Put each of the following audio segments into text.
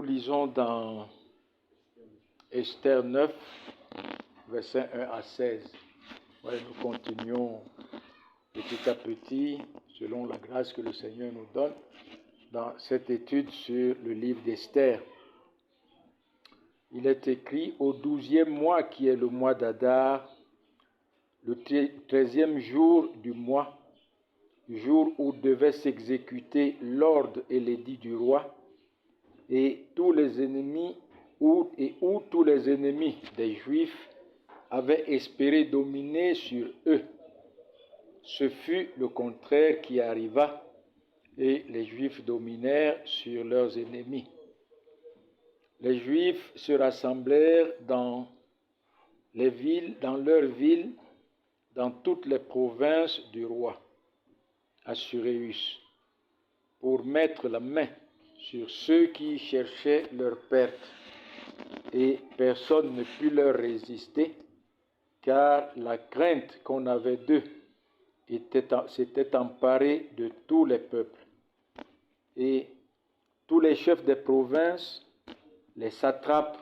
lisons dans Esther 9, versets 1 à 16. Voilà, nous continuons petit à petit, selon la grâce que le Seigneur nous donne, dans cette étude sur le livre d'Esther. Il est écrit au 12e mois, qui est le mois d'Adar, le 13e jour du mois, jour où devait s'exécuter l'ordre et l'édit du roi, et tous les ennemis, où tous les ennemis des Juifs avaient espéré dominer sur eux. Ce fut le contraire qui arriva, et les Juifs dominèrent sur leurs ennemis. Les Juifs se rassemblèrent dans leurs villes, dans toutes les provinces du roi Assuérus, pour mettre la main sur ceux qui cherchaient leur perte. Et personne ne put leur résister, car la crainte qu'on avait d'eux s'était emparée de tous les peuples. Et tous les chefs des provinces, les satrapes,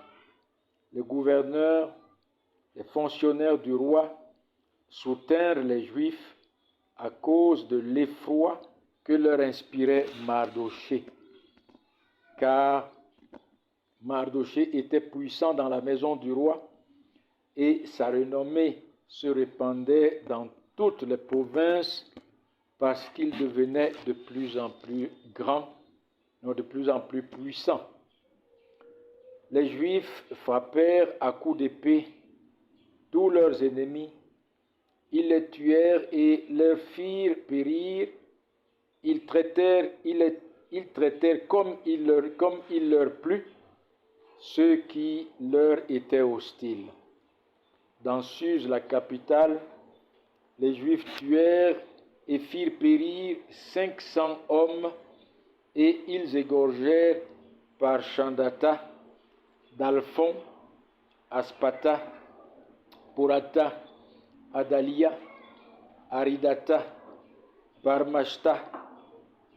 les gouverneurs, les fonctionnaires du roi soutinrent les Juifs à cause de l'effroi que leur inspirait Mardochée. Car Mardochée était puissant dans la maison du roi et sa renommée se répandait dans toutes les provinces parce qu'il devenait de plus en plus grand, de plus en plus puissant. Les Juifs frappèrent à coups d'épée tous leurs ennemis. Ils les tuèrent et leur firent périr. Ils traitèrent comme il leur plut ceux qui leur étaient hostiles. Dans Suse, la capitale, les Juifs tuèrent et firent périr 500 hommes, et ils égorgèrent par Chandata, Dalphon, Aspata, Porata, Adalia, Aridata, Barmashta,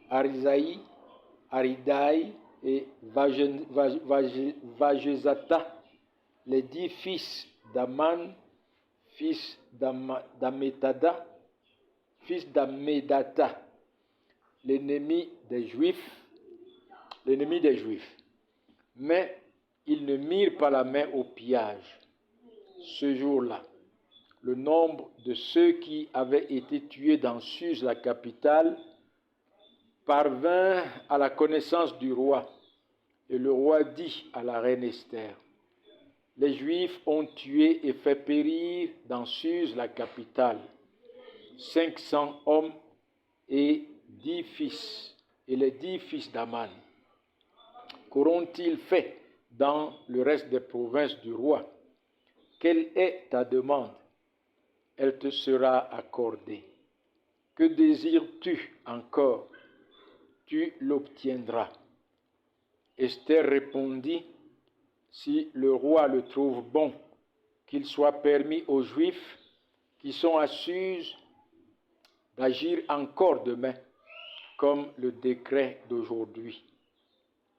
Arisaï, Aridaï et Vajezata, les 10 fils d'Aman, fils d'Amédata, l'ennemi des Juifs. Mais ils ne mirent pas la main au pillage. Ce jour-là, le nombre de ceux qui avaient été tués dans Suse, la capitale, parvint à la connaissance du roi. Et le roi dit à la reine Esther: les Juifs ont tué et fait périr dans Suse, la capitale, 500 hommes et 10 fils, et les 10 fils d'Aman. Qu'auront-ils fait dans le reste des provinces du roi? Quelle est ta demande? Elle te sera accordée. Que désires-tu encore? Tu l'obtiendras. Esther répondit: si le roi le trouve bon, qu'il soit permis aux Juifs qui sont à Suse d'agir encore demain, comme le décret d'aujourd'hui,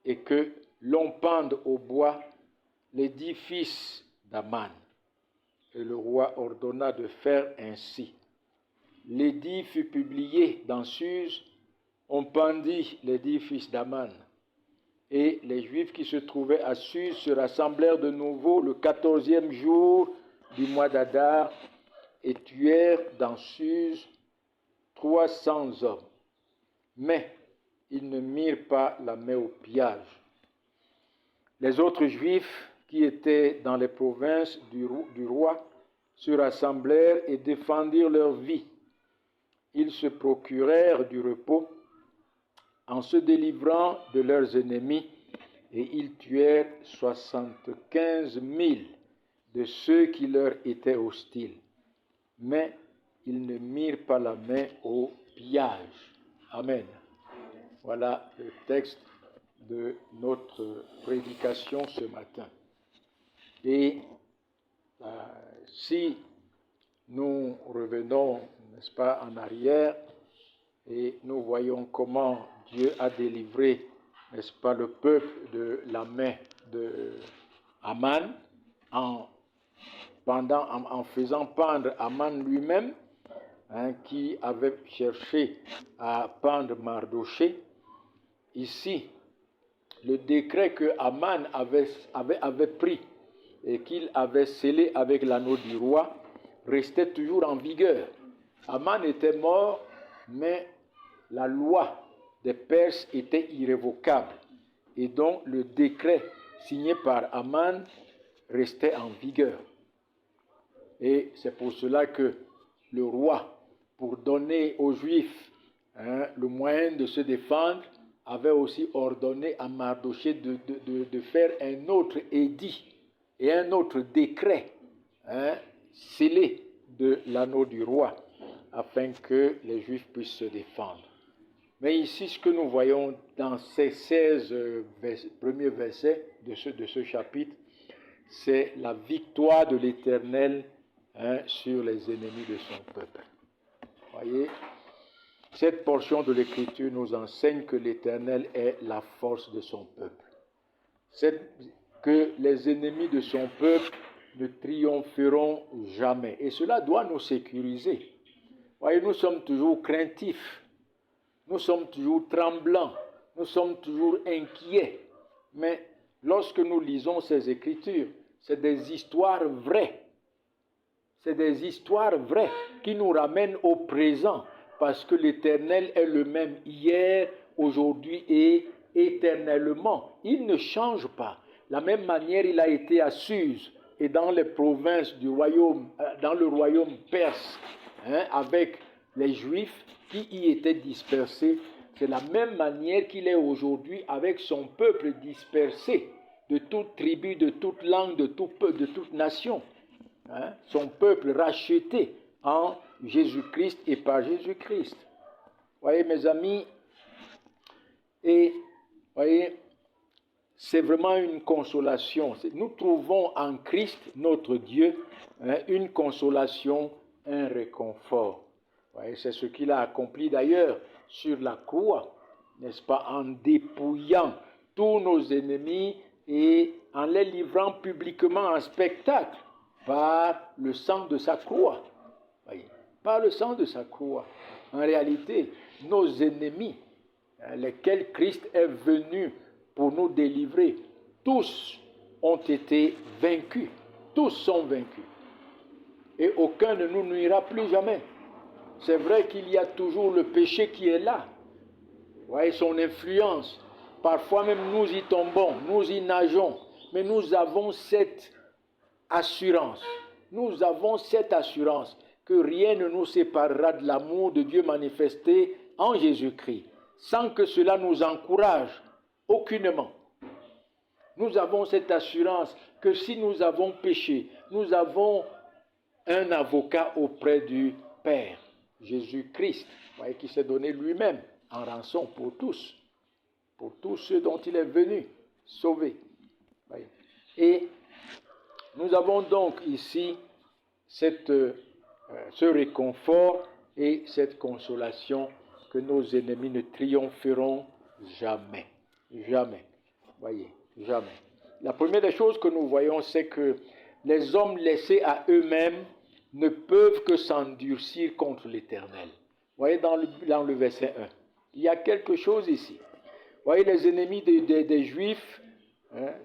et que l'on pende au bois les 10 fils d'Aman. Et le roi ordonna de faire ainsi. L'édit fut publié dans Suse, on pendit les 10 fils d'Aman. Et les Juifs qui se trouvaient à Suse se rassemblèrent de nouveau le 14e jour du mois d'Adar et tuèrent dans Suse 300 hommes. Mais ils ne mirent pas la main au pillage. Les autres Juifs qui étaient dans les provinces du roi se rassemblèrent et défendirent leur vie. Ils se procurèrent du repos en se délivrant de leurs ennemis, et ils tuèrent 75 000 de ceux qui leur étaient hostiles. Mais ils ne mirent pas la main au pillage. Amen. Voilà le texte de notre prédication ce matin. Et si nous revenons, n'est-ce pas, en arrière, et nous voyons comment Dieu a délivré n'est-ce pas, le peuple de la main de Aman en faisant pendre Aman lui-même, qui avait cherché à pendre Mardochée. Ici, le décret que Aman avait pris et qu'il avait scellé avec l'anneau du roi restait toujours en vigueur. Aman était mort, mais la loi des Perses était irrévocable. Et donc le décret signé par Aman restait en vigueur. Et c'est pour cela que le roi, pour donner aux Juifs le moyen de se défendre, avait aussi ordonné à Mardochée de faire un autre édit et un autre décret scellé de l'anneau du roi, afin que les Juifs puissent se défendre. Mais ici, ce que nous voyons dans ces 16 premiers versets de ce chapitre, c'est la victoire de l'Éternel sur les ennemis de son peuple. Voyez, cette portion de l'Écriture nous enseigne que l'Éternel est la force de son peuple. Que les ennemis de son peuple ne triompheront jamais. Et cela doit nous sécuriser. Voyez, nous sommes toujours craintifs. Nous sommes toujours tremblants. Nous sommes toujours inquiets. Mais lorsque nous lisons ces Écritures, c'est des histoires vraies. C'est des histoires vraies qui nous ramènent au présent, parce que l'Éternel est le même hier, aujourd'hui et éternellement. Il ne change pas. De la même manière, il a été à Suse et dans les provinces du royaume, dans le royaume perse, avec les Juifs qui y étaient dispersés. C'est la même manière qu'il est aujourd'hui avec son peuple dispersé de toute tribu, de toute langue, de tout peuple, de toute nation. Son peuple racheté en Jésus-Christ et par Jésus-Christ. Voyez, mes amis, et voyez, c'est vraiment une consolation. Nous trouvons en Christ, notre Dieu, une consolation, un réconfort. Voyez, c'est ce qu'il a accompli d'ailleurs sur la croix, n'est-ce pas, en dépouillant tous nos ennemis et en les livrant publiquement en spectacle par le sang de sa croix. Voyez, par le sang de sa croix. En réalité, nos ennemis, lesquels Christ est venu pour nous délivrer, tous ont été vaincus. Tous sont vaincus. Et aucun ne nous nuira plus jamais. C'est vrai qu'il y a toujours le péché qui est là. Vous voyez son influence. Parfois même nous y tombons, nous y nageons. Mais nous avons cette assurance. Nous avons cette assurance que rien ne nous séparera de l'amour de Dieu manifesté en Jésus-Christ, sans que cela nous encourage aucunement. Nous avons cette assurance que si nous avons péché, nous avons un avocat auprès du Père, Jésus-Christ, qui s'est donné lui-même en rançon pour tous ceux dont il est venu sauver. Et nous avons donc ici ce réconfort et cette consolation que nos ennemis ne triompheront jamais. Jamais. Voyez, jamais. La première des choses que nous voyons, c'est que les hommes laissés à eux-mêmes ne peuvent que s'endurcir contre l'Éternel. Voyez dans le verset 1. Il y a quelque chose ici. Voyez les ennemis des Juifs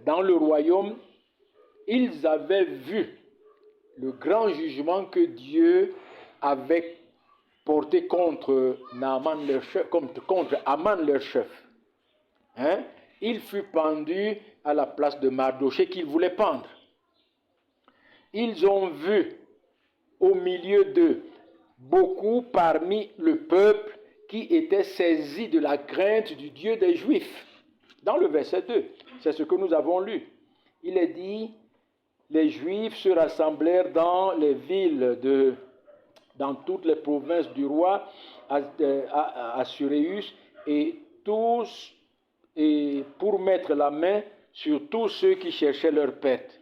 dans le royaume, ils avaient vu le grand jugement que Dieu avait porté contre Naaman leur chef, contre Aman leur chef. Il fut pendu à la place de Mardochée qu'il voulait pendre. Ils ont vu au milieu d'eux beaucoup parmi le peuple qui étaient saisis de la crainte du Dieu des Juifs. Dans le verset 2, c'est ce que nous avons lu. Il est dit, les Juifs se rassemblèrent dans les villes dans toutes les provinces du roi Assuérus et pour mettre la main sur tous ceux qui cherchaient leur perte.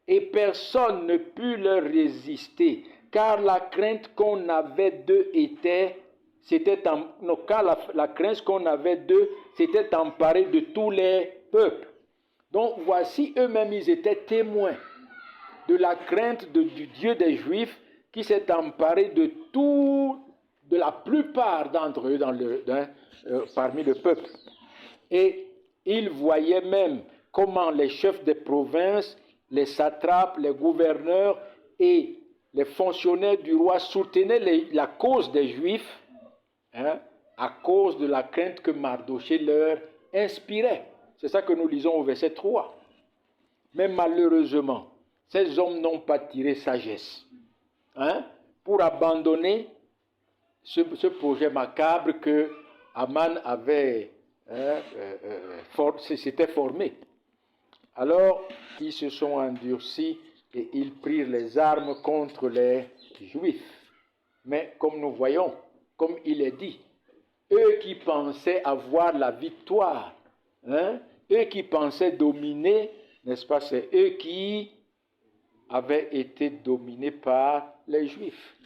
Et personne ne put leur résister, car la crainte qu'on avait d'eux était la crainte qu'on avait d'eux s'était emparée de tous les peuples. Donc voici, eux-mêmes, ils étaient témoins de la crainte du Dieu des Juifs qui s'est emparé de la plupart d'entre eux parmi le peuple. Et ils voyaient même comment les chefs des provinces, les satrapes, les gouverneurs et les fonctionnaires du roi soutenaient la cause des Juifs, à cause de la crainte que Mardochée leur inspirait. C'est ça que nous lisons au verset 3. Mais malheureusement, ces hommes n'ont pas tiré sagesse pour abandonner ce projet macabre que Aman s'était formé. Alors, ils se sont endurcis et ils prirent les armes contre les Juifs. Mais comme nous voyons, comme il est dit, eux qui pensaient avoir la victoire, eux qui pensaient dominer, n'est-ce pas, c'est eux qui avaient été dominés par les Juifs.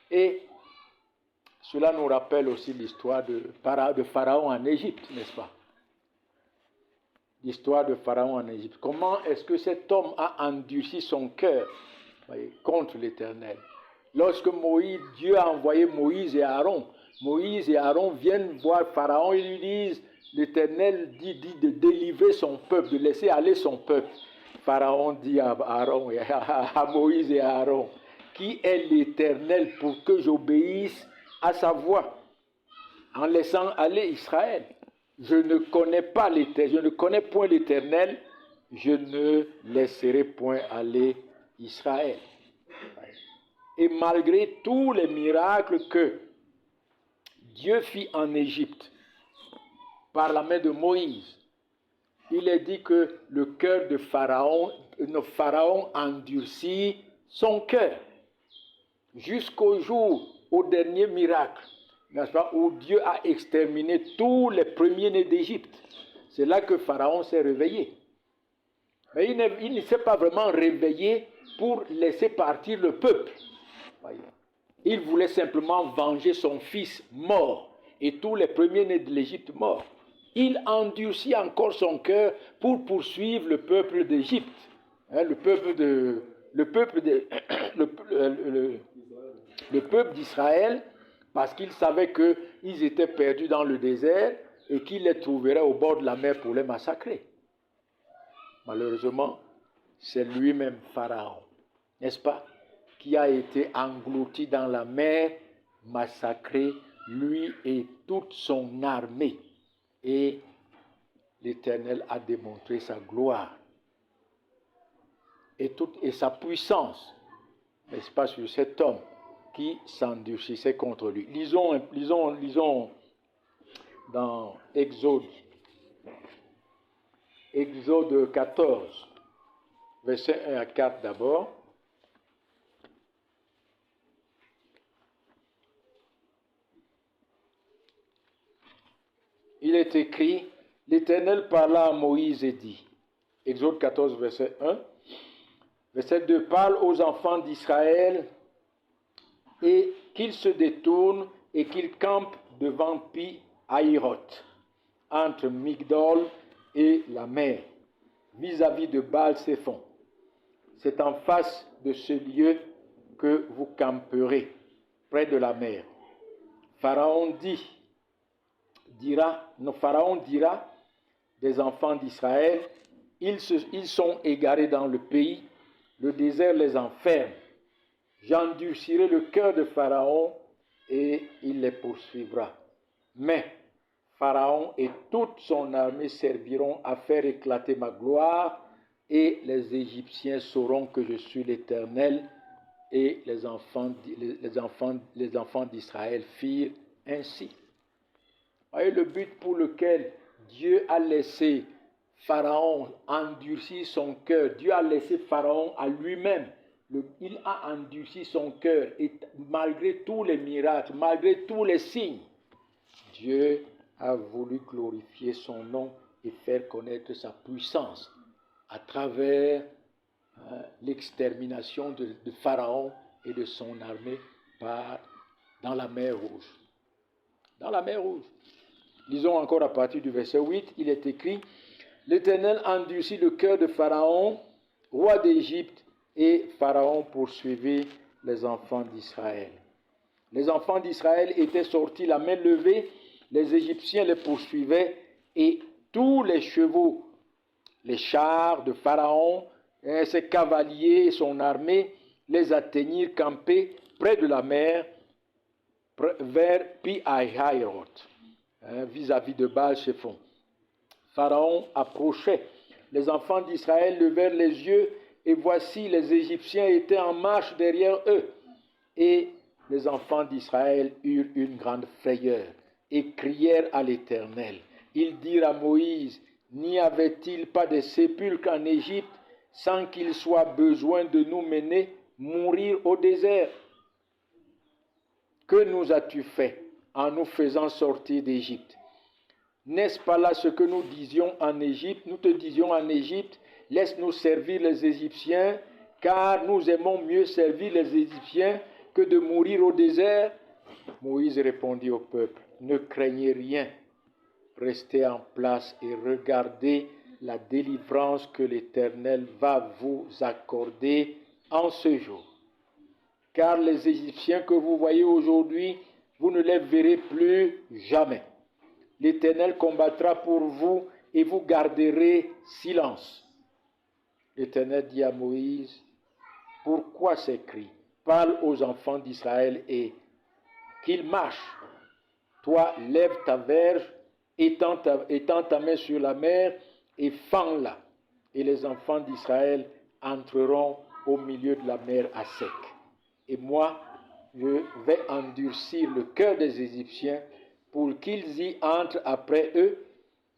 Et cela nous rappelle aussi l'histoire de Pharaon en Égypte, n'est-ce pas? L'histoire de Pharaon en Égypte. Comment est-ce que cet homme a endurci son cœur contre l'Éternel? Lorsque Dieu a envoyé Moïse et Aaron viennent voir Pharaon et lui disent, l'Éternel dit de délivrer son peuple, de laisser aller son peuple. Pharaon dit à Moïse et à Aaron, qui est l'Éternel pour que j'obéisse à sa voix, en laissant aller Israël? Je ne connais pas l'Éternel, je ne connais point l'Éternel, je ne laisserai point aller Israël. Et malgré tous les miracles que Dieu fit en Égypte par la main de Moïse, il est dit que le cœur de Pharaon endurcit son cœur jusqu'au jour, au dernier miracle, n'est-ce pas, où Dieu a exterminé tous les premiers-nés d'Égypte. C'est là que Pharaon s'est réveillé. Mais il ne s'est pas vraiment réveillé pour laisser partir le peuple. Il voulait simplement venger son fils mort et tous les premiers-nés de l'Égypte morts. Il endurcit encore son cœur pour poursuivre le peuple d'Égypte, le peuple d'Israël, parce qu'il savait qu'ils étaient perdus dans le désert et qu'il les trouverait au bord de la mer pour les massacrer. Malheureusement, c'est lui-même Pharaon, n'est-ce pas, qui a été englouti dans la mer, massacré, lui et toute son armée. Et l'Éternel a démontré sa gloire et sa puissance, n'est-ce pas, sur cet homme qui s'endurcissait contre lui. Lisons dans Exode 14, versets 1 à 4 d'abord. Il est écrit, l'Éternel parla à Moïse et dit, Exode 14, verset 1, verset 2, parle aux enfants d'Israël et qu'ils se détournent et qu'ils campent devant Pi-Hahiroth, entre Migdol et la mer, vis-à-vis de Baal-Séphon. C'est en face de ce lieu que vous camperez, près de la mer. Pharaon dira des enfants d'Israël, ils sont égarés dans le pays, le désert les enferme. J'endurcirai le cœur de Pharaon et il les poursuivra. Mais Pharaon et toute son armée serviront à faire éclater ma gloire et les Égyptiens sauront que je suis l'Éternel. Et les enfants d'Israël firent ainsi. Voyez le but pour lequel Dieu a laissé Pharaon endurcir son cœur. Dieu a laissé Pharaon à lui-même. Il a endurci son cœur et malgré tous les miracles, malgré tous les signes, Dieu a voulu glorifier son nom et faire connaître sa puissance à travers l'extermination de Pharaon et de son armée dans la mer Rouge. dans la mer Rouge. Lisons encore à partir du verset 8, il est écrit, « L'Éternel endurcit le cœur de Pharaon, roi d'Égypte, et Pharaon poursuivit les enfants d'Israël. » Les enfants d'Israël étaient sortis la main levée, les Égyptiens les poursuivaient, et tous les chevaux, les chars de Pharaon, ses cavaliers et son armée les atteignirent campés près de la mer, vers Pi-Hahiroth, vis-à-vis de Baal-Séphon. Pharaon approchait. Les enfants d'Israël levèrent les yeux, et voici les Égyptiens étaient en marche derrière eux. Et les enfants d'Israël eurent une grande frayeur et crièrent à l'Éternel. Ils dirent à Moïse, « N'y avait-il pas de sépulcre en Égypte sans qu'il soit besoin de nous mener mourir au désert? Que nous as-tu fait en nous faisant sortir d'Égypte? N'est-ce pas là ce que nous disions en Égypte? Nous te disions en Égypte, laisse-nous servir les Égyptiens, car nous aimons mieux servir les Égyptiens que de mourir au désert. » Moïse répondit au peuple, « Ne craignez rien, restez en place et regardez la délivrance que l'Éternel va vous accorder en ce jour. Car les Égyptiens que vous voyez aujourd'hui, vous ne les verrez plus jamais. L'Éternel combattra pour vous et vous garderez silence. » L'Éternel dit à Moïse, « Pourquoi ces cris? Parle aux enfants d'Israël et qu'ils marchent. Toi, lève ta verge, étends ta main sur la mer et fends-la. Et les enfants d'Israël entreront au milieu de la mer à sec. Et moi, je vais endurcir le cœur des Égyptiens pour qu'ils y entrent après eux.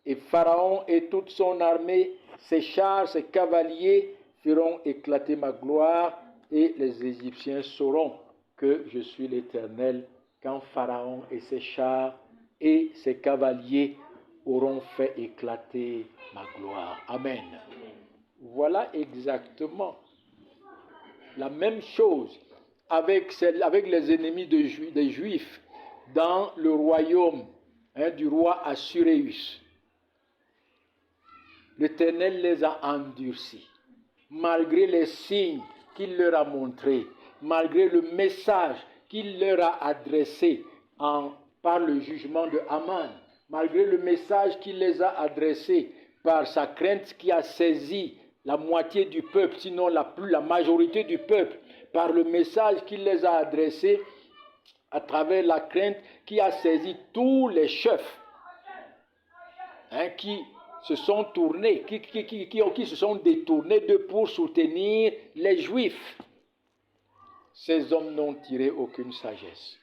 Et Pharaon et toute son armée, ses chars, ses cavaliers feront éclater ma gloire. Et les Égyptiens sauront que je suis l'Éternel quand Pharaon et ses chars et ses cavaliers auront fait éclater ma gloire. Amen. Voilà exactement la même chose avec les ennemis des Juifs dans le royaume du roi Assuérus. L'Éternel les a endurcis, malgré les signes qu'il leur a montrés, malgré le message qu'il leur a adressé par le jugement de Haman, malgré le message qu'il les a adressé par sa crainte qui a saisi la moitié du peuple, sinon la majorité du peuple, par le message qu'il les a adressé à travers la crainte qui a saisi tous les chefs qui se sont tournés, qui se sont détournés d'eux pour soutenir les Juifs. Ces hommes n'ont tiré aucune sagesse.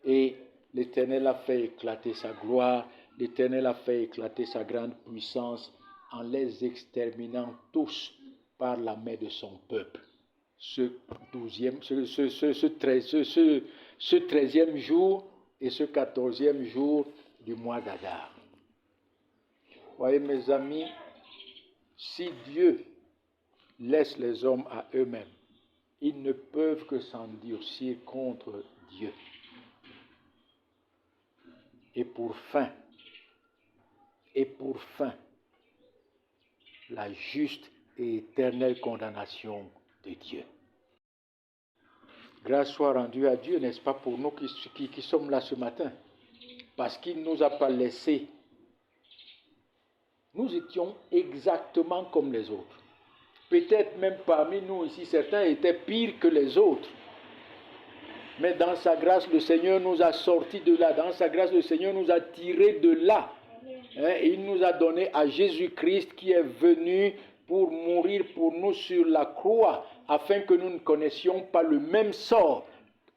Et l'Éternel a fait éclater sa gloire, l'Éternel a fait éclater sa grande puissance en les exterminant tous par la main de son peuple. Ce 13e jour et ce 14e jour du mois d'Adar. Voyez mes amis, si Dieu laisse les hommes à eux-mêmes, ils ne peuvent que s'endurcir contre Dieu. Et pour fin, la juste et éternelle condamnation de Dieu. Grâce soit rendue à Dieu, n'est-ce pas, pour nous qui sommes là ce matin, parce qu'il ne nous a pas laissés. Nous étions exactement comme les autres. Peut-être même parmi nous ici, certains étaient pires que les autres. Mais dans sa grâce, le Seigneur nous a sortis de là. Dans sa grâce, le Seigneur nous a tirés de là. Et il nous a donné à Jésus-Christ qui est venu pour mourir pour nous sur la croix, afin que nous ne connaissions pas le même sort.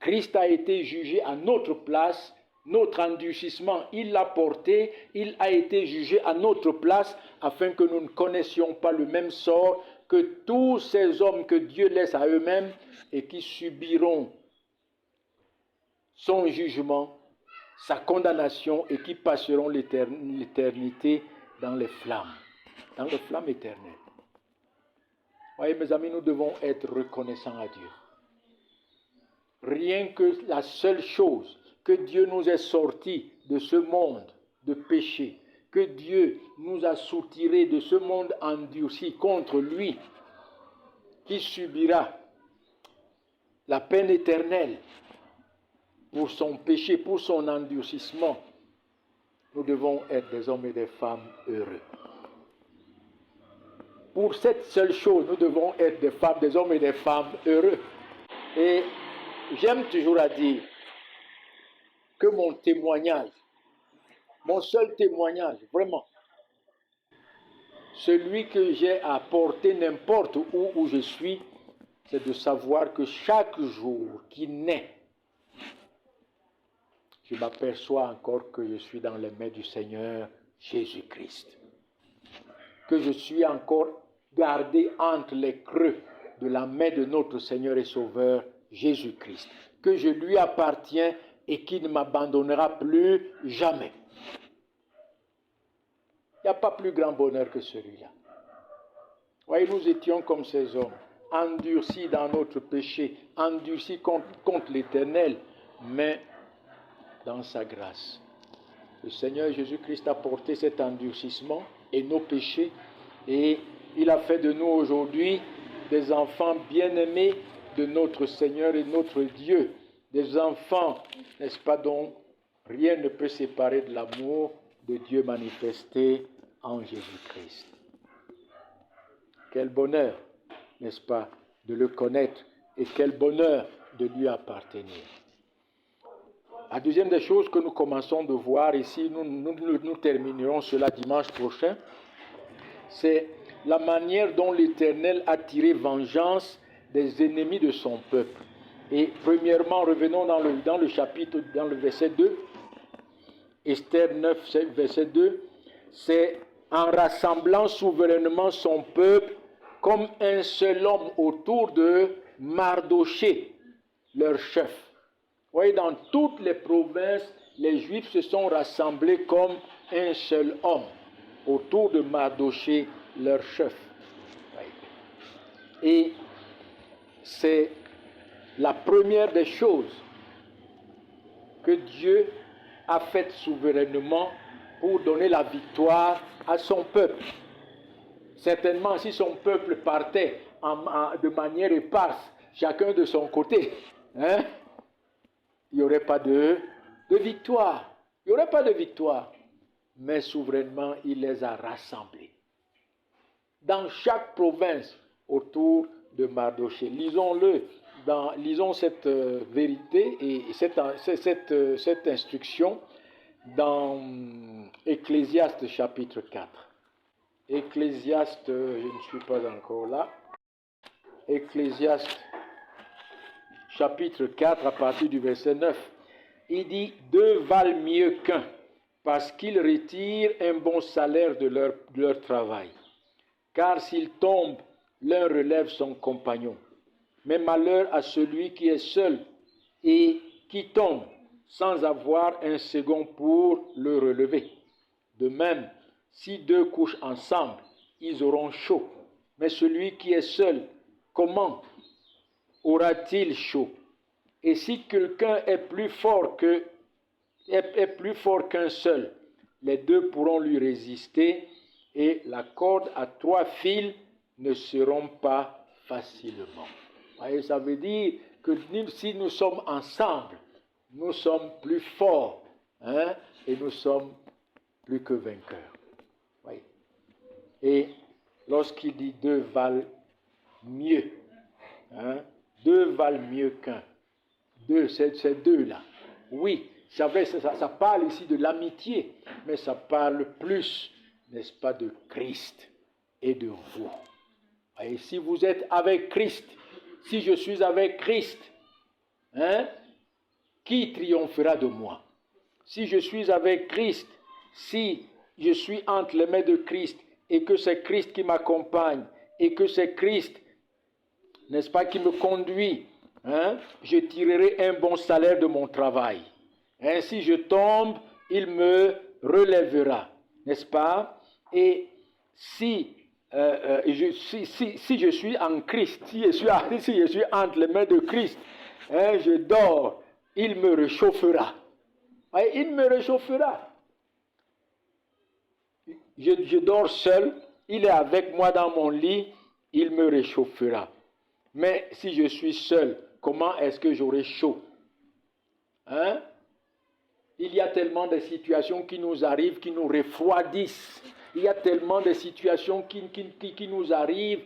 Christ a été jugé à notre place. Notre endurcissement, il l'a porté, il a été jugé à notre place, afin que nous ne connaissions pas le même sort que tous ces hommes que Dieu laisse à eux-mêmes et qui subiront son jugement, sa condamnation et qui passeront l'éternité dans les flammes éternelles. Voyez mes amis, nous devons être reconnaissants à Dieu. Rien que la seule chose que Dieu nous ait sortis de ce monde de péché, que Dieu nous a soutirés de ce monde endurci contre lui, qui subira la peine éternelle pour son péché, pour son endurcissement. Nous devons être des hommes et des femmes heureux. Pour cette seule chose, nous devons être des hommes et des femmes heureux. Et j'aime toujours à dire que mon témoignage, mon seul témoignage, vraiment, celui que j'ai à apporter n'importe où je suis, c'est de savoir que chaque jour qui naît, je m'aperçois encore que je suis dans les mains du Seigneur Jésus-Christ. Que je suis encore gardé entre les creux de la main de notre Seigneur et Sauveur Jésus-Christ. Que je lui appartiens et qu'il ne m'abandonnera plus jamais. Il n'y a pas plus grand bonheur que celui-là. Voyez, nous étions comme ces hommes, endurcis dans notre péché, endurcis contre l'Éternel, mais dans sa grâce. Le Seigneur Jésus-Christ a porté cet endurcissement et nos péchés, et il a fait de nous aujourd'hui des enfants bien-aimés de notre Seigneur et notre Dieu, des enfants, n'est-ce pas, dont rien ne peut séparer de l'amour de Dieu manifesté en Jésus-Christ. Quel bonheur, n'est-ce pas, de le connaître, et quel bonheur de lui appartenir. La deuxième des choses que nous commençons de voir ici, nous terminerons cela dimanche prochain, c'est la manière dont l'Éternel a tiré vengeance des ennemis de son peuple. Et premièrement, revenons dans le chapitre, dans le verset 2, Esther 9, verset 2, c'est en rassemblant souverainement son peuple comme un seul homme autour de Mardoché, leur chef. Vous voyez, dans toutes les provinces, les Juifs se sont rassemblés comme un seul homme autour de Mardoché, leur chef. Et c'est la première des choses que Dieu a faites souverainement pour donner la victoire à son peuple. Certainement, si son peuple partait de manière éparse, chacun de son côté, il n'y aurait pas de victoire. Il n'y aurait pas de victoire. Mais souverainement, il les a rassemblés. Dans chaque province, autour de Mardoché. Lisons cette vérité et cette instruction dans Ecclésiaste chapitre 4. Ecclésiaste, je ne suis pas encore là. Ecclésiaste chapitre 4 à partir du verset 9. Il dit « Deux valent mieux qu'un, parce qu'ils retirent un bon salaire de leur travail. Car s'ils tombent, l'un relève son compagnon. Mais malheur à celui qui est seul et qui tombe sans avoir un second pour le relever. De même, si deux couchent ensemble, ils auront chaud. Mais celui qui est seul, comment aura-t-il chaud? Et si quelqu'un est plus fort qu'un seul, les deux pourront lui résister et la corde à 3 fils ne seront pas facilement. Voyez, ça veut dire que si nous sommes ensemble, nous sommes plus forts et nous sommes plus que vainqueurs. Voyez. Et lorsqu'il dit deux valent mieux, deux valent mieux qu'un. Deux, c'est deux-là. Oui, c'est vrai, ça parle ici de l'amitié, mais ça parle plus, n'est-ce pas, de Christ et de vous. Et si vous êtes avec Christ, si je suis avec Christ, qui triomphera de moi? Si je suis avec Christ, si je suis entre les mains de Christ et que c'est Christ qui m'accompagne et que c'est Christ, n'est-ce pas, qui me conduit, je tirerai un bon salaire de mon travail. Si je tombe, il me relèvera, n'est-ce pas? Et si je suis en Christ, si je suis entre les mains de Christ, je dors, il me réchauffera. Et il me réchauffera. Je dors seul, il est avec moi dans mon lit, il me réchauffera. Mais si je suis seul, comment est-ce que j'aurai chaud? Hein? Il y a tellement de situations qui nous arrivent, qui nous refroidissent. Il y a tellement de situations qui nous arrivent,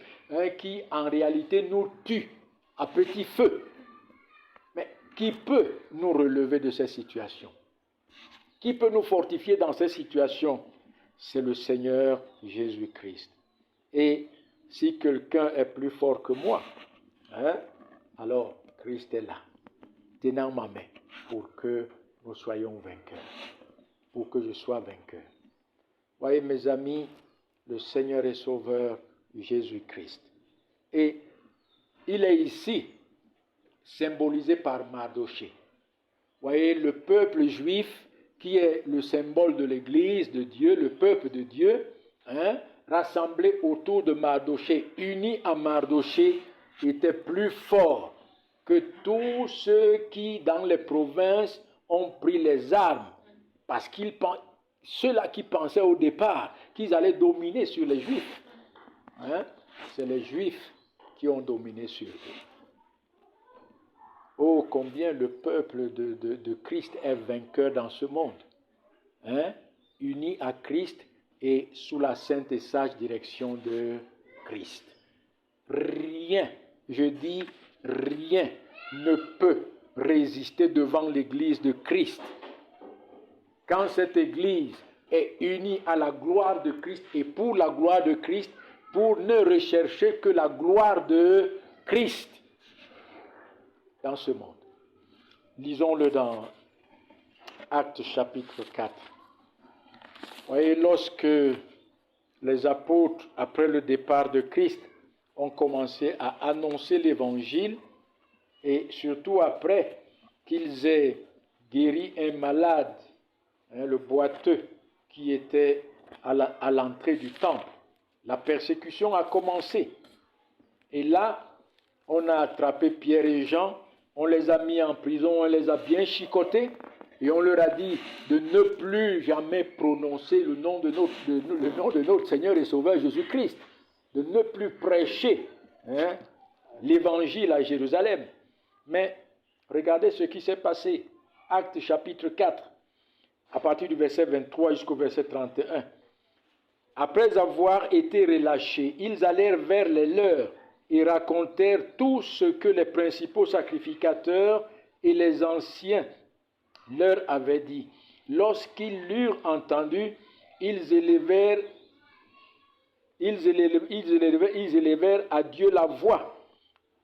qui en réalité nous tuent à petit feu. Mais qui peut nous relever de ces situations? Qui peut nous fortifier dans ces situations? C'est le Seigneur Jésus-Christ. Et si quelqu'un est plus fort que moi, alors Christ est là, tenant ma main pour que nous soyons vainqueurs, pour que je sois vainqueur. Voyez mes amis, le Seigneur et Sauveur Jésus-Christ. Et il est ici symbolisé par Mardochée. Voyez, le peuple juif qui est le symbole de l'Église de Dieu, le peuple de Dieu, rassemblé autour de Mardochée, uni à Mardochée, était plus fort que tous ceux qui, dans les provinces, ont pris les armes. Parce qu'ils ceux-là qui pensaient au départ qu'ils allaient dominer sur les Juifs, c'est les Juifs qui ont dominé sur eux. Oh, combien le peuple de Christ est vainqueur dans ce monde. Uni à Christ et sous la sainte et sage direction de Christ. Rien, je dis rien, ne peut résister devant l'Église de Christ. Quand cette Église est unie à la gloire de Christ et pour la gloire de Christ, pour ne rechercher que la gloire de Christ dans ce monde. Lisons-le dans Actes chapitre 4. Vous voyez, lorsque les apôtres, après le départ de Christ, ont commencé à annoncer l'évangile, et surtout après qu'ils aient guéri un malade, le boiteux qui était à l'entrée du temple, la persécution a commencé. Et là, on a attrapé Pierre et Jean, on les a mis en prison, on les a bien chicotés, et on leur a dit de ne plus jamais prononcer le nom de notre Seigneur et Sauveur Jésus-Christ, de ne plus prêcher l'évangile à Jérusalem. Mais regardez ce qui s'est passé. Actes chapitre 4, à partir du verset 23 jusqu'au verset 31. Après avoir été relâchés, ils allèrent vers les leurs et racontèrent tout ce que les principaux sacrificateurs et les anciens leur avaient dit. Lorsqu'ils l'eurent entendu, ils élevèrent à Dieu la voix,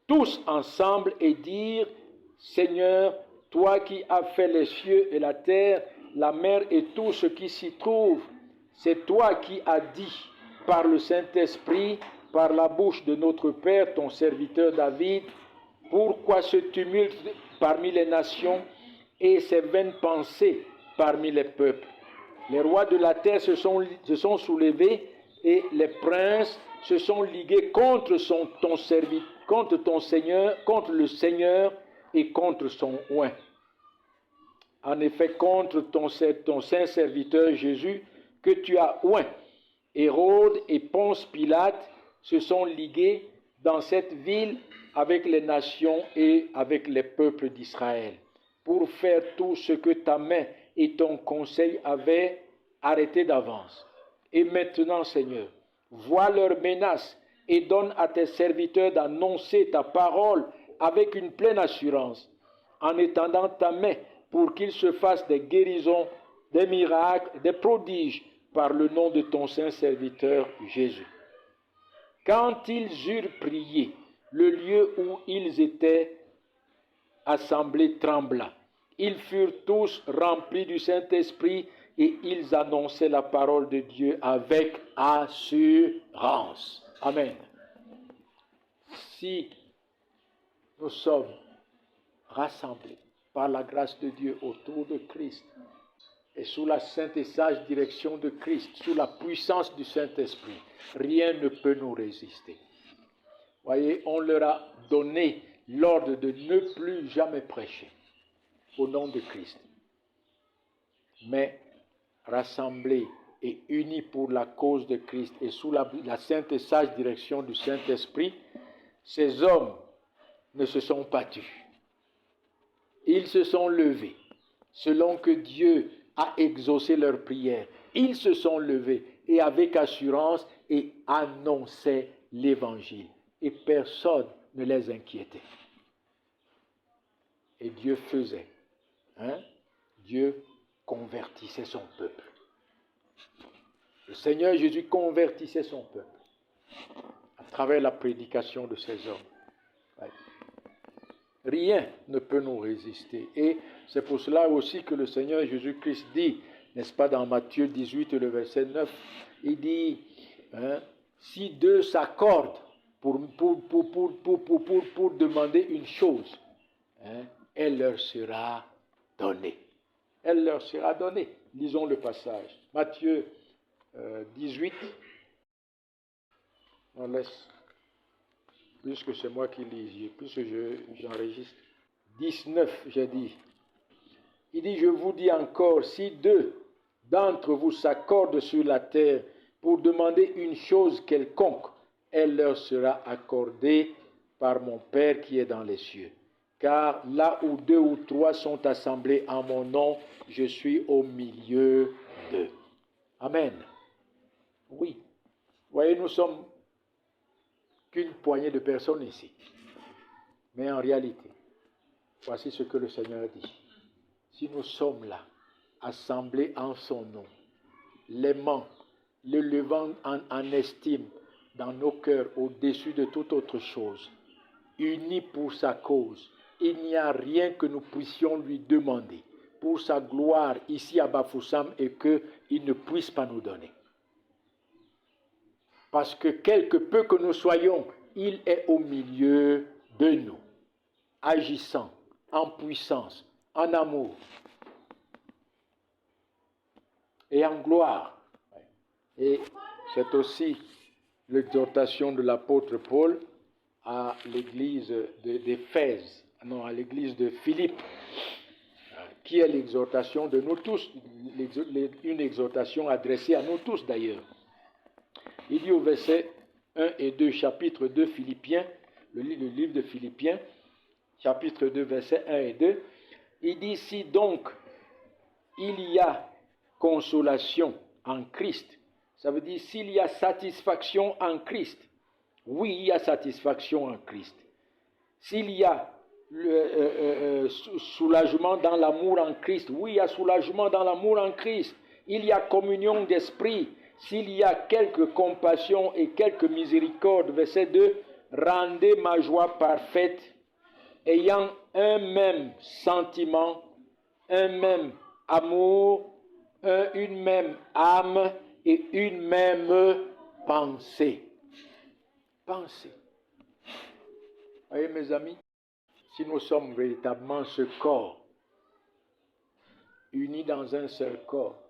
tous ensemble, et dirent: Seigneur, toi qui as fait les cieux et la terre, la mer et tout ce qui s'y trouve, c'est toi qui as dit par le Saint-Esprit, par la bouche de notre Père, ton serviteur David, pourquoi ce tumulte parmi les nations et ces vaines pensées parmi les peuples? Les rois de la terre se sont soulevés et les princes se sont ligués contre ton Seigneur, contre le Seigneur et contre son oint. En effet, contre ton saint serviteur Jésus, que tu as oint. Hérode et Ponce Pilate se sont ligués dans cette ville avec les nations et avec les peuples d'Israël, pour faire tout ce que ta main et ton conseil avaient arrêté d'avance. Et maintenant, Seigneur, vois leurs menaces et donne à tes serviteurs d'annoncer ta parole avec une pleine assurance, en étendant ta main pour qu'ils se fassent des guérisons, des miracles, des prodiges, par le nom de ton saint serviteur Jésus. Quand ils eurent prié, le lieu où ils étaient assemblés trembla. Ils furent tous remplis du Saint-Esprit et ils annonçaient la parole de Dieu avec assurance. Amen. Si nous sommes rassemblés par la grâce de Dieu autour de Christ et sous la sainte et sage direction de Christ, sous la puissance du Saint-Esprit, rien ne peut nous résister. Voyez, on leur a donné l'ordre de ne plus jamais prêcher au nom de Christ. mais rassemblés et unis pour la cause de Christ et sous la sainte et sage direction du Saint-Esprit, ces hommes ne se sont pas tus. Ils se sont levés, selon que Dieu a exaucé leurs prières. Ils se sont levés et avec assurance et annonçaient l'Évangile. Et personne ne les inquiétait. Et Dieu faisait. Dieu convertissait son peuple. Le Seigneur Jésus convertissait son peuple à travers la prédication de ces hommes. Ouais. Rien ne peut nous résister. Et c'est pour cela aussi que le Seigneur Jésus-Christ dit, n'est-ce pas, dans Matthieu 18, le verset 9, il dit, si deux s'accordent pour demander une chose, elle leur sera donnée. Elle leur sera donnée. Lisons le passage. Matthieu 18. On laisse, puisque c'est moi qui lis, puisque j'enregistre. 19, j'ai dit. Il dit, je vous dis encore, si deux d'entre vous s'accordent sur la terre pour demander une chose quelconque, elle leur sera accordée par mon Père qui est dans les cieux. Car là où deux ou trois sont assemblés en mon nom, je suis au milieu d'eux. Amen. Oui. Vous voyez, nous sommes qu'une poignée de personnes ici. Mais en réalité, voici ce que le Seigneur dit. Si nous sommes là, assemblés en son nom, l'aimant, le levant en estime dans nos cœurs au-dessus de toute autre chose, unis pour sa cause, il n'y a rien que nous puissions lui demander pour sa gloire ici à Bafoussam et qu'il ne puisse pas nous donner. Parce que quelque peu que nous soyons, il est au milieu de nous, agissant en puissance, en amour et en gloire. Et c'est aussi l'exhortation de l'apôtre Paul à l'église d'Éphèse, non, à l'église de Philippe, qui est l'exhortation de nous tous, une exhortation adressée à nous tous d'ailleurs. Il dit au verset 1 et 2, chapitre 2, Philippiens, le livre de Philippiens, chapitre 2, versets 1 et 2, il dit, si donc il y a consolation en Christ, ça veut dire s'il y a satisfaction en Christ, oui, il y a satisfaction en Christ. S'il y a soulagement dans l'amour en Christ, oui, il y a soulagement dans l'amour en Christ. Il y a communion d'esprit. S'il y a quelque compassion et quelque miséricorde, verset 2, rendez ma joie parfaite, ayant un même sentiment, un même amour, une même âme et une même pensée. Pensée. Voyez mes amis, si nous sommes véritablement ce corps, unis dans un seul corps,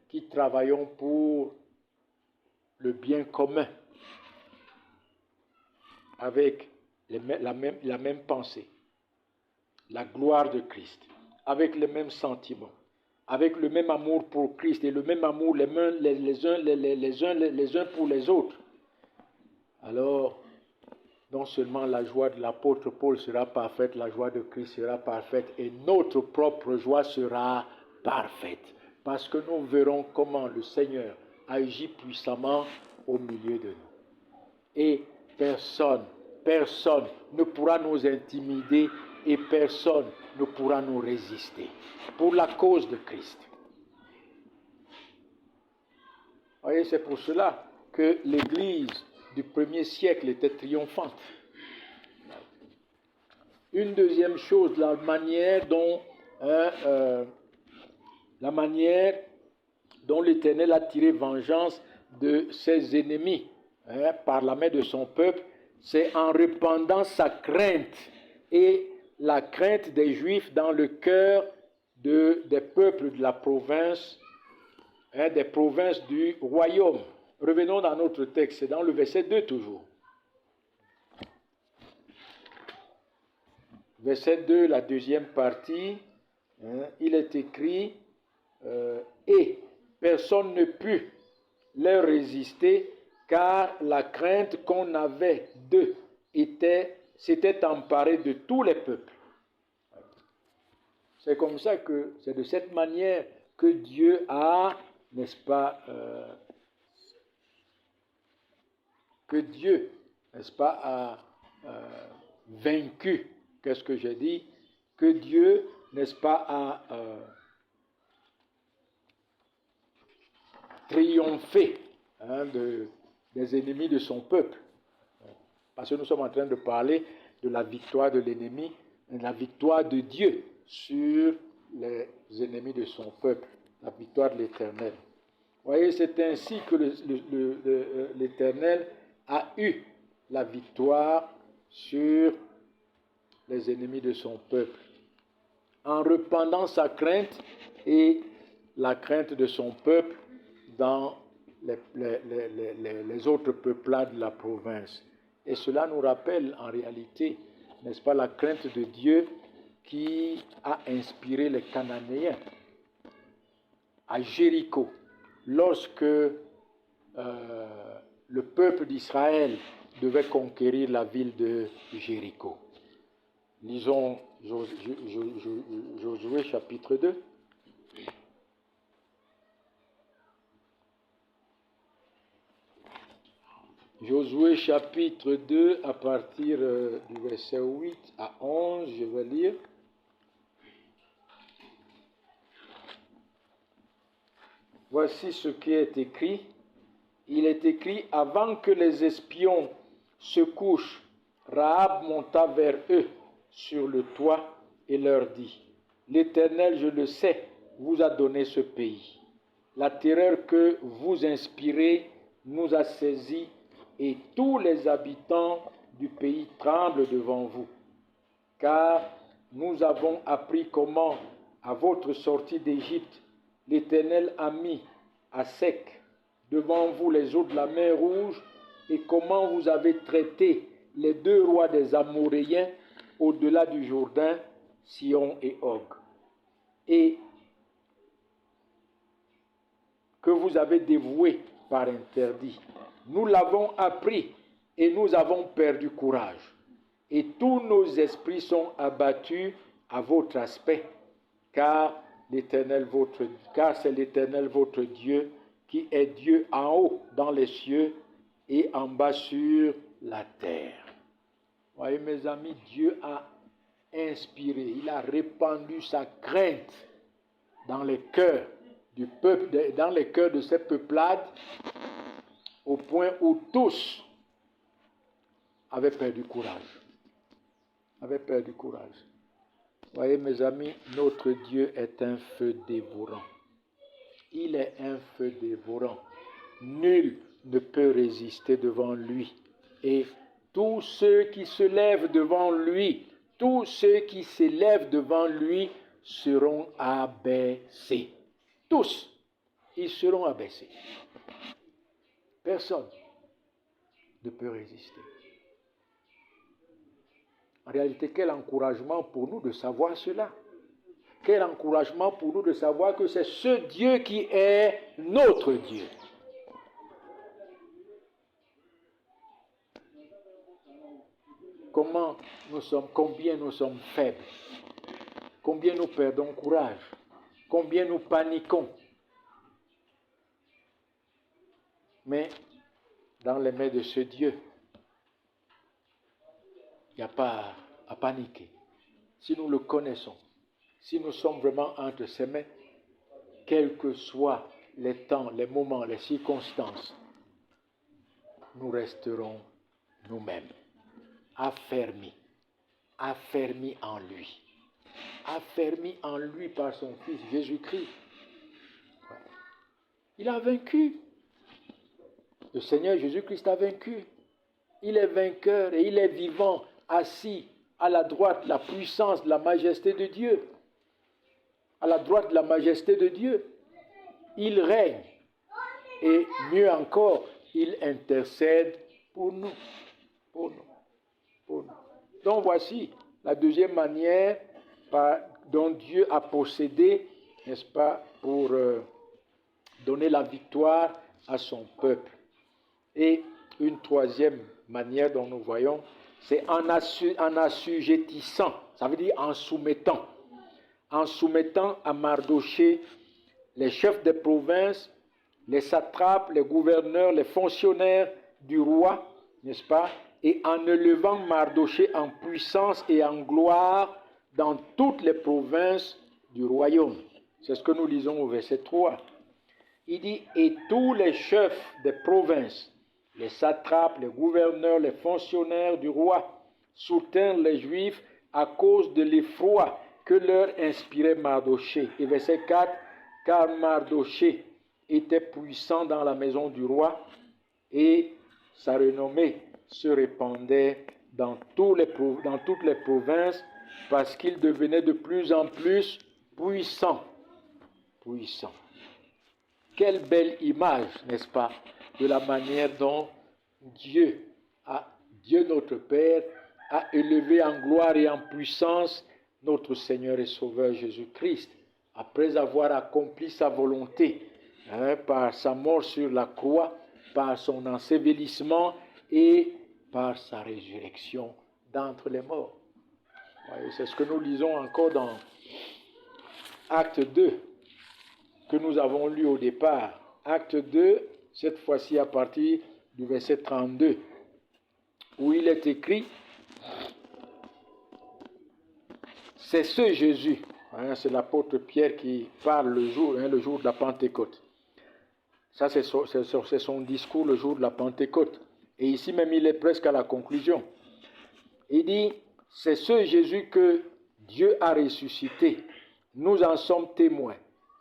qui travaillons pour le bien commun, avec la même pensée, la gloire de Christ, avec les mêmes sentiments, avec le même amour pour Christ et le même amour les uns pour les autres, alors non seulement la joie de l'apôtre Paul sera parfaite, la joie de Christ sera parfaite et notre propre joie sera parfaite. Parce que nous verrons comment le Seigneur agit puissamment au milieu de nous. Et personne ne pourra nous intimider et personne ne pourra nous résister. Pour la cause de Christ. Vous voyez, c'est pour cela que l'Église du 1er siècle était triomphante. Une deuxième chose, la manière dont l'Éternel a tiré vengeance de ses ennemis par la main de son peuple, c'est en répandant sa crainte et la crainte des Juifs dans le cœur des peuples de la province, des provinces du royaume. Revenons dans notre texte, c'est dans le verset 2 toujours. Verset 2, la deuxième partie, il est écrit et personne ne put leur résister, car la crainte qu'on avait d'eux s'était emparée de tous les peuples. C'est comme ça que, c'est de cette manière que Dieu a, n'est-ce pas, a vaincu, qu'est-ce que j'ai dit, que Dieu, n'est-ce pas, a triomphé des ennemis de son peuple. Parce que nous sommes en train de parler de la victoire de l'ennemi, de la victoire de Dieu sur les ennemis de son peuple, la victoire de l'Éternel. Vous voyez, c'est ainsi que l'Éternel a eu la victoire sur les ennemis de son peuple, en répandant sa crainte et la crainte de son peuple dans les autres peuplades de la province. Et cela nous rappelle en réalité, n'est-ce pas, la crainte de Dieu qui a inspiré les Cananéens à Jéricho, lorsque le peuple d'Israël devait conquérir la ville de Jéricho. Lisons Josué chapitre 2. Josué chapitre 2 à partir du verset 8 à 11, je vais lire. Voici ce qui est écrit. Il est écrit: avant que les espions se couchent, Rahab monta vers eux sur le toit et leur dit: l'Éternel, je le sais, vous a donné ce pays. La terreur que vous inspirez nous a saisis et tous les habitants du pays tremblent devant vous. Car nous avons appris comment, à votre sortie d'Égypte, l'Éternel a mis à sec devant vous les eaux de la mer Rouge, et comment vous avez traité les deux rois des Amoréens au-delà du Jourdain, Sion et Og, et que vous avez dévoués par interdit. Nous l'avons appris et nous avons perdu courage, et tous nos esprits sont abattus à votre aspect, car c'est l'Éternel votre Dieu qui est Dieu en haut dans les cieux et en bas sur la terre. Voyez mes amis, Dieu a inspiré, il a répandu sa crainte dans les cœurs du peuple, dans les cœurs de ces peuplades, au point où tous avaient perdu courage. Voyez mes amis, notre Dieu est un feu dévorant. Il est un feu dévorant. Nul ne peut résister devant lui. Et tous ceux qui s'élèvent devant lui seront abaissés. Tous, ils seront abaissés. Personne ne peut résister. En réalité, quel encouragement pour nous de savoir cela. Quel encouragement pour nous de savoir que c'est ce Dieu qui est notre Dieu. Combien nous sommes faibles, combien nous perdons courage, combien nous paniquons. Mais dans les mains de ce Dieu, il n'y a pas à paniquer. Si nous le connaissons, si nous sommes vraiment entre ses mains, quels que soient les temps, les moments, les circonstances, nous resterons nous-mêmes, affermis en lui par son Fils Jésus-Christ. Il a vaincu. Le Seigneur Jésus-Christ a vaincu. Il est vainqueur et il est vivant, assis à la droite de la puissance, de la majesté de Dieu. À la droite de la majesté de Dieu. Il règne. Et mieux encore, il intercède pour nous. Donc voici la deuxième manière dont Dieu a procédé, n'est-ce pas, pour donner la victoire à son peuple. Et une troisième manière dont nous voyons, c'est en assujettissant, ça veut dire en soumettant à Mardochée les chefs des provinces, les satrapes, les gouverneurs, les fonctionnaires du roi, n'est-ce pas, et en élevant Mardochée en puissance et en gloire dans toutes les provinces du royaume. C'est ce que nous lisons au verset 3. Il dit, et tous les chefs des provinces, les satrapes, les gouverneurs, les fonctionnaires du roi, soutinrent les Juifs à cause de l'effroi que leur inspirait Mardochée. Et verset 4, car Mardochée était puissant dans la maison du roi et sa renommée se répandait dans toutes les provinces parce qu'il devenait de plus en plus puissant. Puissant. Quelle belle image, n'est-ce pas, de la manière dont Dieu notre Père, a élevé en gloire et en puissance notre Seigneur et Sauveur Jésus-Christ, après avoir accompli sa volonté, par sa mort sur la croix, par son ensevelissement et par sa résurrection d'entre les morts. C'est ce que nous lisons encore dans Acte 2, que nous avons lu au départ. Acte 2, cette fois-ci à partir du verset 32, où il est écrit, c'est ce Jésus, c'est l'apôtre Pierre qui parle le jour de la Pentecôte. Ça, c'est son discours le jour de la Pentecôte. Et ici même, il est presque à la conclusion. Il dit, c'est ce Jésus que Dieu a ressuscité. Nous en sommes témoins.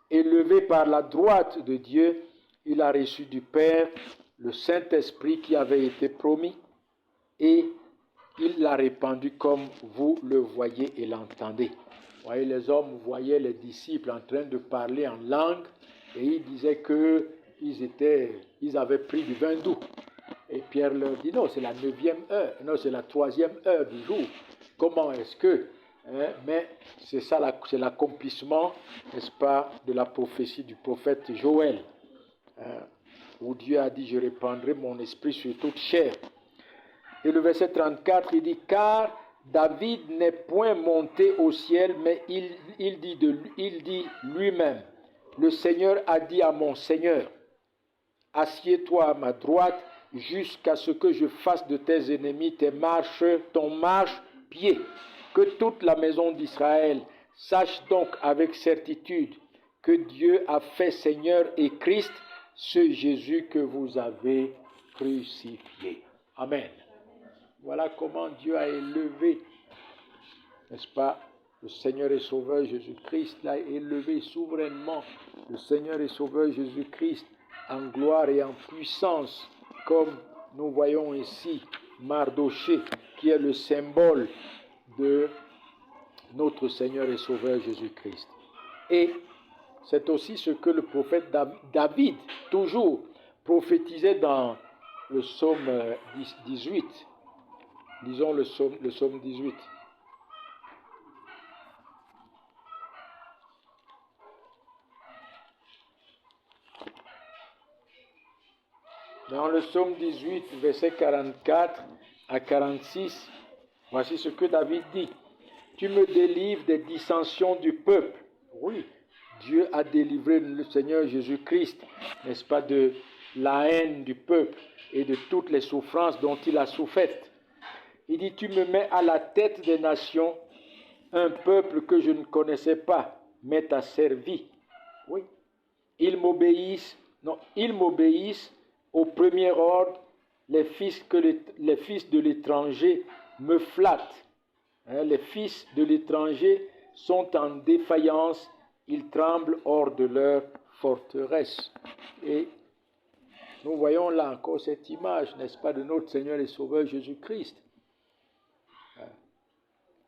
Élevé par la droite de Dieu, il a reçu du Père le Saint-Esprit qui avait été promis et il l'a répandu comme vous le voyez et l'entendez. Vous voyez, les hommes voyaient les disciples en train de parler en langue et ils disaient qu'ils avaient pris du vin doux. Et Pierre leur dit, non, c'est la 9e heure, non, c'est la 3e heure du jour. Comment est-ce que... mais c'est ça, c'est l'accomplissement, n'est-ce pas, de la prophétie du prophète Joël, où Dieu a dit, je répandrai mon esprit sur toute chair. Et le verset 34, il dit, car David n'est point monté au ciel, mais il dit lui-même, le Seigneur a dit à mon Seigneur, assieds-toi à ma droite, jusqu'à ce que je fasse de tes ennemis ton marche-pied. Que toute la maison d'Israël sache donc avec certitude que Dieu a fait Seigneur et Christ ce Jésus que vous avez crucifié. Amen. Voilà comment Dieu a élevé, n'est-ce pas, le Seigneur et Sauveur Jésus-Christ, l'a élevé souverainement, le Seigneur et Sauveur Jésus-Christ, en gloire et en puissance, comme nous voyons ici Mardochée, qui est le symbole de notre Seigneur et Sauveur Jésus-Christ. Et c'est aussi ce que le prophète David, toujours, prophétisait dans le psaume 18. Lisons le psaume 18. Dans le psaume 18, versets 44 à 46, voici ce que David dit. Tu me délivres des dissensions du peuple. Oui, Dieu a délivré le Seigneur Jésus-Christ, n'est-ce pas, de la haine du peuple et de toutes les souffrances dont il a souffert. Il dit, tu me mets à la tête des nations, un peuple que je ne connaissais pas, mais t'as servi. Oui, ils m'obéissent au premier ordre, les fils de l'étranger me flattent. Les fils de l'étranger sont en défaillance, ils tremblent hors de leur forteresse. Et nous voyons là encore cette image, n'est-ce pas, de notre Seigneur et Sauveur Jésus-Christ,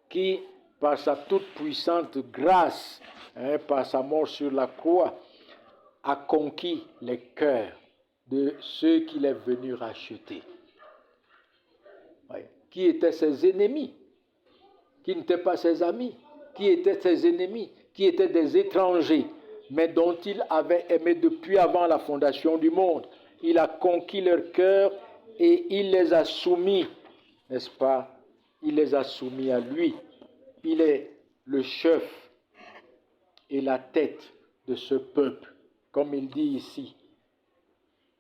qui, par sa toute puissante grâce, par sa mort sur la croix, a conquis les cœurs de ceux qu'il est venu racheter. Qui étaient ses ennemis, qui n'étaient pas ses amis. qui étaient ses ennemis, qui étaient des étrangers, mais dont il avait aimé depuis avant la fondation du monde. Il a conquis leur cœur et il les a soumis, n'est-ce pas? Il les a soumis à lui. Il est le chef et la tête de ce peuple. Comme il dit ici,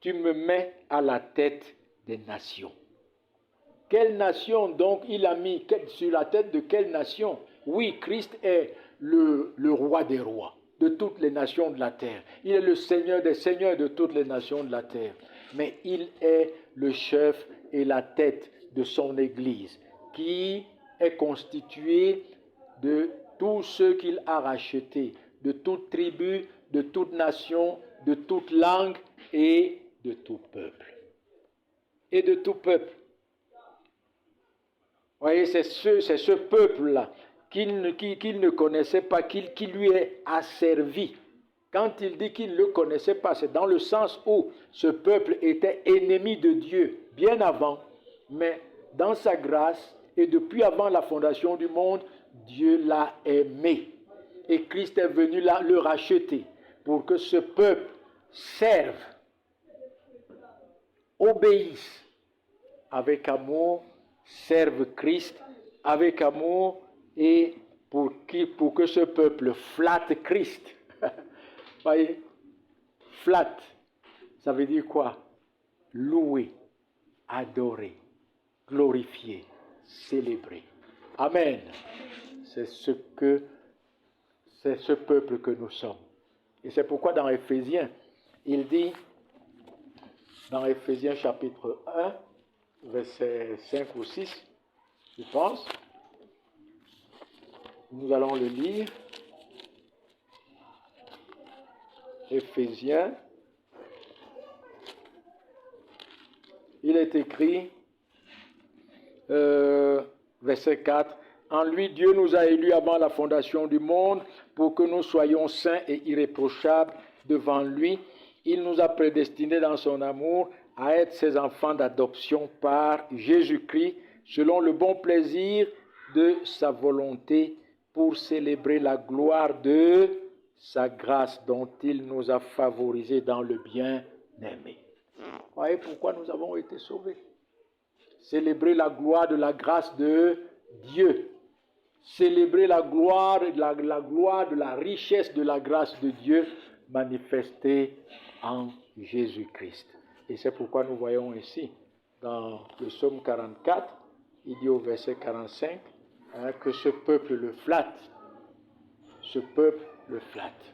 tu me mets à la tête des nations. Quelle nation donc il a mis sur la tête de quelle nation? Oui, Christ est le roi des rois de toutes les nations de la terre. Il est le Seigneur des seigneurs de toutes les nations de la terre. Mais il est le chef et la tête de son Église, qui est constituée de tous ceux qu'il a rachetés, de toute tribu, de toute nation, de toute langue et de tout peuple. Et de tout peuple. Vous voyez, c'est ce peuple-là qu'il ne connaissait pas, qui lui est asservi. Quand il dit qu'il ne le connaissait pas, c'est dans le sens où ce peuple était ennemi de Dieu bien avant, mais dans sa grâce et depuis avant la fondation du monde, Dieu l'a aimé. Et Christ est venu le racheter pour que ce peuple serve, obéisse avec amour, serve Christ avec amour et pour que ce peuple flatte Christ. Voyez, flatte, ça veut dire quoi? Louer, adorer, glorifier, célébrer. Amen. C'est ce peuple que nous sommes. Et c'est pourquoi dans Éphésiens, il dit, dans Éphésiens chapitre 1, verset 5 ou 6, je pense, nous allons le lire. Éphésiens, il est écrit, verset 4, « En lui, Dieu nous a élus avant la fondation du monde pour que nous soyons saints et irréprochables devant lui. Il nous a prédestinés dans son amour à être ses enfants d'adoption par Jésus-Christ, selon le bon plaisir de sa volonté, pour célébrer la gloire de sa grâce dont il nous a favorisés dans le bien-aimé. » Vous voyez pourquoi nous avons été sauvés? Célébrer la gloire de la grâce de Dieu. Célébrer la gloire de la richesse de la grâce de Dieu manifestée en Jésus-Christ. Et c'est pourquoi nous voyons ici, dans le psaume 44, il dit au verset 45, que ce peuple le flatte. Ce peuple le flatte.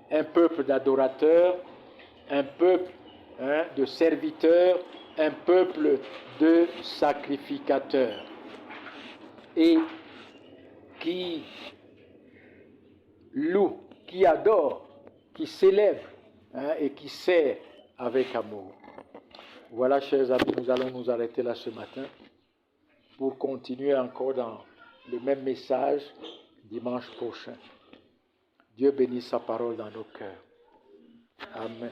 Un peuple d'adorateurs, un peuple de serviteurs, un peuple de sacrificateurs. Et qui loue, qui adore, qui célèbre et qui sert avec amour. Voilà, chers amis, nous allons nous arrêter là ce matin pour continuer encore dans le même message dimanche prochain. Dieu bénisse sa parole dans nos cœurs. Amen.